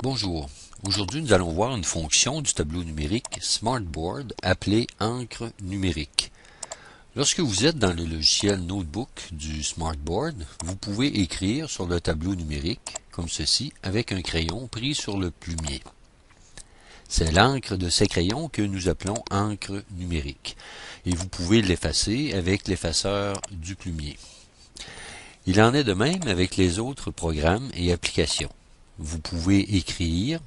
Bonjour, aujourd'hui nous allons voir une fonction du tableau numérique Smartboard appelée encre numérique. Lorsque vous êtes dans le logiciel Notebook du Smartboard, vous pouvez écrire sur le tableau numérique, comme ceci, avec un crayon pris sur le plumier. C'est l'encre de ces crayons que nous appelons encre numérique, et vous pouvez l'effacer avec l'effaceur du plumier. Il en est de même avec les autres programmes et applications. Vous pouvez écrire,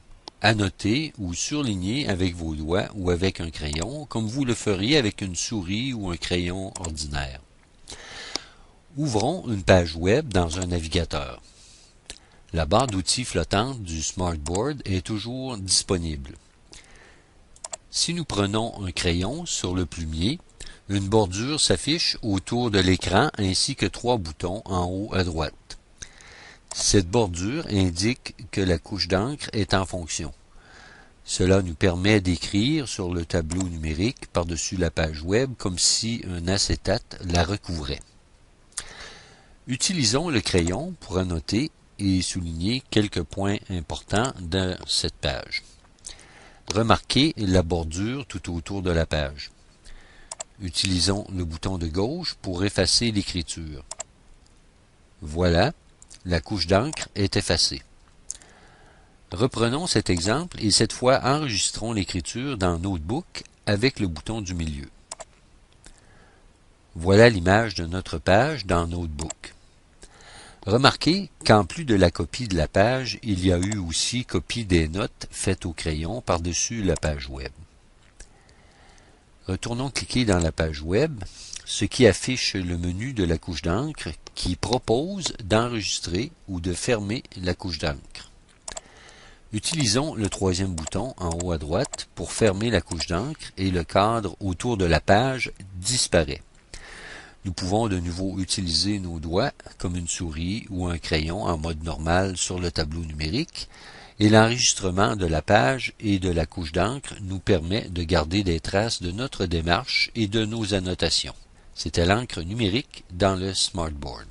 annoter ou surligner avec vos doigts ou avec un crayon, comme vous le feriez avec une souris ou un crayon ordinaire. Ouvrons une page web dans un navigateur. La barre d'outils flottante du Smartboard est toujours disponible. Si nous prenons un crayon sur le plumier, une bordure s'affiche autour de l'écran ainsi que 3 boutons en haut à droite. Cette bordure indique que la couche d'encre est en fonction. Cela nous permet d'écrire sur le tableau numérique par-dessus la page web comme si un acétate la recouvrait. Utilisons le crayon pour annoter et souligner quelques points importants dans cette page. Remarquez la bordure tout autour de la page. Utilisons le bouton de gauche pour effacer l'écriture. Voilà, la couche d'encre est effacée. Reprenons cet exemple et cette fois enregistrons l'écriture dans Notebook avec le bouton du milieu. Voilà l'image de notre page dans Notebook. Remarquez qu'en plus de la copie de la page, il y a eu aussi copie des notes faites au crayon par-dessus la page web. Retournons cliquer dans la page web, ce qui affiche le menu de la couche d'encre qui propose d'enregistrer ou de fermer la couche d'encre. Utilisons le troisième bouton en haut à droite pour fermer la couche d'encre et le cadre autour de la page disparaît. Nous pouvons de nouveau utiliser nos doigts comme une souris ou un crayon en mode normal sur le tableau numérique et l'enregistrement de la page et de la couche d'encre nous permet de garder des traces de notre démarche et de nos annotations. C'était l'encre numérique dans le Smartboard.